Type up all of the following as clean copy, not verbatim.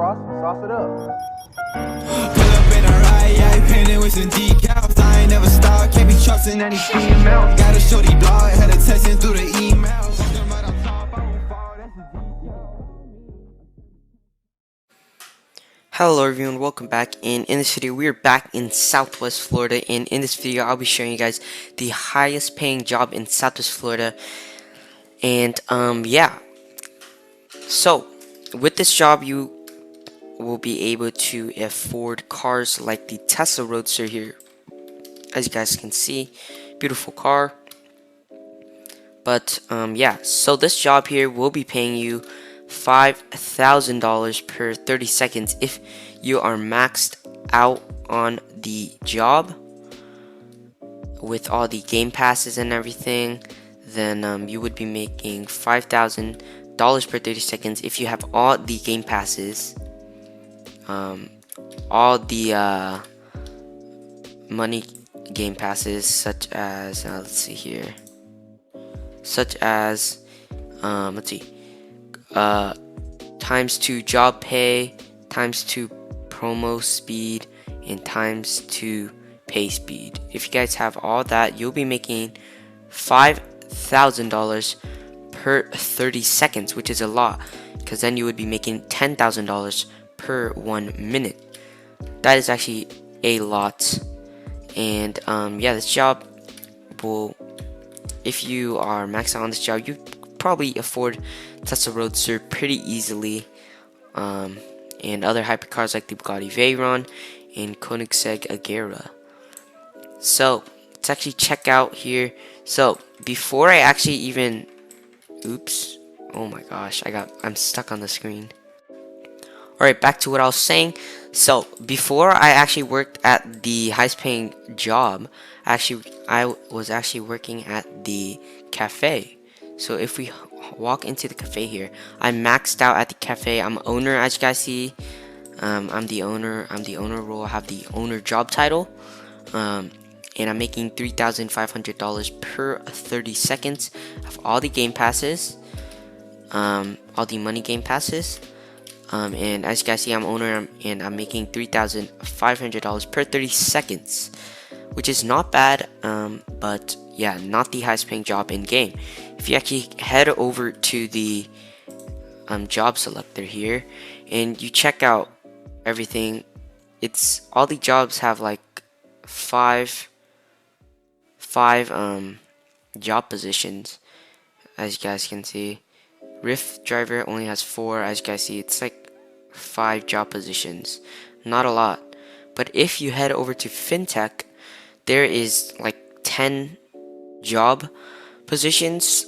Ross. Sauce it up. Pull up in a ride, yeah, painted with some decals. I ain't never stopped, can't be trusting any female. Got a shorty blog, had a texting through the email. Walking right on top, I won't fall, that's a Hello everyone, welcome back, and in this video we are back in Southwest Florida, and in this video I'll be showing you guys the highest paying job in Southwest Florida. And yeah, so with this job you will be able to afford cars like the Tesla Roadster here. As you guys can see, beautiful car. But yeah, so this job here will be paying you $5,000 per 30 seconds if you are maxed out on the job with all the game passes and everything. Then you would be making $5,000 per 30 seconds if you have all the game passes, all the money game passes, such as let's see here, such as let's see, times 2 job pay, times 2 promo speed, and times 2 pay speed. If you guys have all that, you'll be making $5,000 per 30 seconds, which is a lot, because then you would be making $10,000 per 1 minute. That is actually a lot. And yeah, this job will, if you are maxed out on this job, you probably afford Tesla Roadster pretty easily, and other hypercars like the Bugatti Veyron and Koenigsegg Agera. So let's actually check out here. So before I actually even, oops, oh my gosh, I'm stuck on the screen. Alright, back to what I was saying. So before I actually worked at the highest paying job, I was actually working at the cafe. So if we walk into the cafe here, I'm maxed out at the cafe. I'm owner, as you guys see. I'm the owner role. I have the owner job title, and I'm making $3,500 per 30 seconds. I have all the game passes, all the money game passes, and as you guys see, I'm owner, and I'm making $3,500 per 30 seconds, which is not bad, but yeah, not the highest paying job in game. If you actually head over to the job selector here and you check out everything, it's all the jobs have like five job positions. As you guys can see, Rift driver only has 4. As you guys see, it's like 5 job positions, not a lot. But if you head over to Fintech, there is like 10 job positions,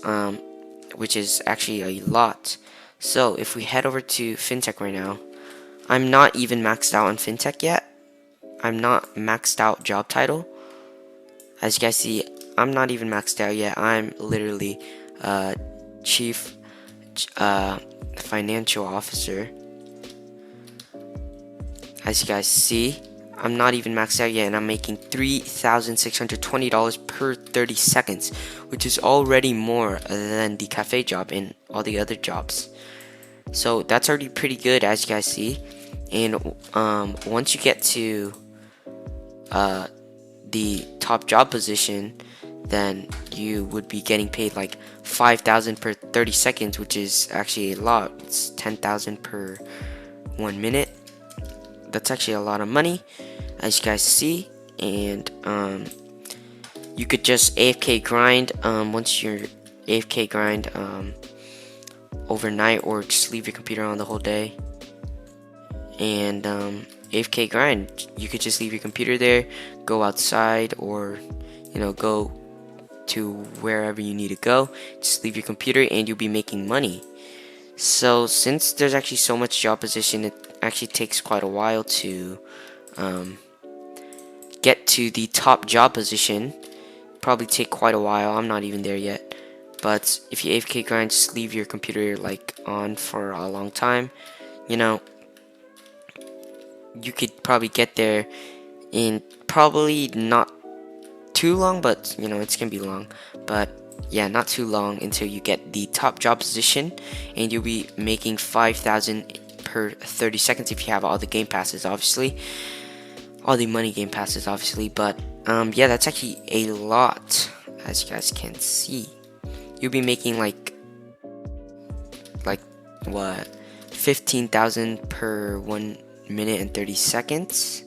which is actually a lot. So if we head over to Fintech right now, I'm not even maxed out on Fintech yet. I'm not maxed out job title. As you guys see, I'm not even maxed out yet. I'm literally chief financial officer. As you guys see, I'm not even maxed out yet, and I'm making $3,620 per 30 seconds, which is already more than the cafe job and all the other jobs. So that's already pretty good, as you guys see. And once you get to the top job position, then you would be getting paid like $5,000 per 30 seconds, which is actually a lot. It's $10,000 per 1 minute. That's actually a lot of money, as you guys see. And you could just AFK grind once you're AFK grind overnight, or just leave your computer on the whole day. And AFK grind, you could just leave your computer there, go outside, or go to wherever you need to go. Just leave your computer and you'll be making money. So since there's actually so much job position, it actually takes quite a while to get to the top job position. Probably take quite a while. I'm not even there yet. But if you AFK grind, just leave your computer like on for a long time, you could probably get there in probably not too long, but it's gonna be long. But yeah, not too long until you get the top job position, and you'll be making $5,000 per 30 seconds if you have all the game passes, obviously. All the money game passes, obviously. But yeah, that's actually a lot, as you guys can see. You'll be making like what, 15,000 per 1 minute and 30 seconds,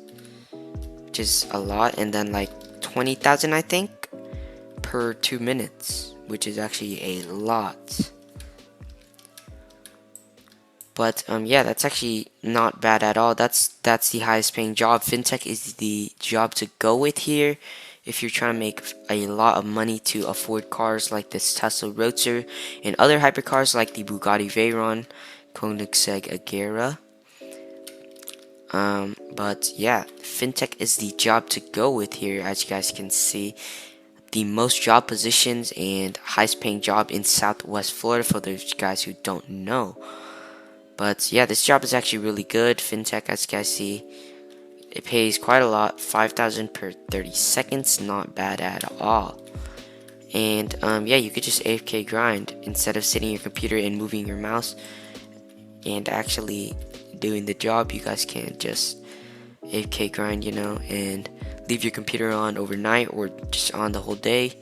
which is a lot, and then like 20,000 I think per 2 minutes, which is actually a lot. But yeah, that's actually not bad at all. That's the highest paying job. Fintech is the job to go with here if you're trying to make a lot of money to afford cars like this Tesla Roadster and other hypercars like the Bugatti Veyron, Koenigsegg Agera. But yeah, Fintech is the job to go with here, as you guys can see. The most job positions and highest paying job in Southwest Florida, for those guys who don't know. But yeah, this job is actually really good. Fintech, as you guys see, it pays quite a lot, 5,000 per 30 seconds, not bad at all. And yeah, you could just AFK grind instead of sitting your computer and moving your mouse and actually doing the job. You guys can just AFK grind, you know, and leave your computer on overnight or just on the whole day,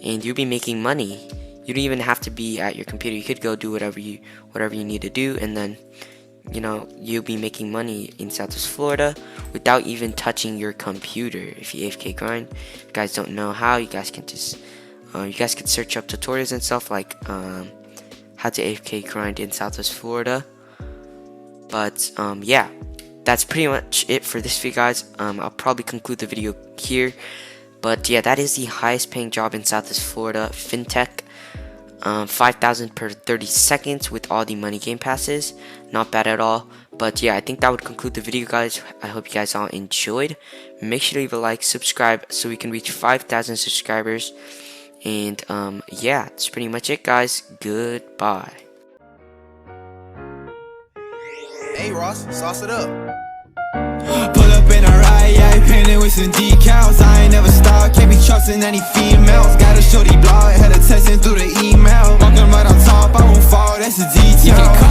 and you'll be making money. You don't even have to be at your computer. You could go do whatever you need to do, and then, you know, you'll be making money in Southwest Florida without even touching your computer. If you AFK grind, if you guys don't know how, you guys can just you guys can search up tutorials and stuff like how to AFK grind in Southwest Florida. But yeah, that's pretty much it for this video, guys. I'll probably conclude the video here. But yeah, that is the highest paying job in Southwest Florida, Fintech. 5,000 per 30 seconds with all the money game passes. Not bad at all. But yeah, I think that would conclude the video, guys. I hope you guys all enjoyed. Make sure to leave a like, subscribe, so we can reach 5,000 subscribers. And yeah, that's pretty much it, guys. Goodbye. Hey Ross, sauce it up. Pull up in a ride, yeah, painted with some decals. I ain't never stopped, can't be trusting any females. Got a shorty blog, had her texting through the email. Walking right on top, I won't fall, that's a detail.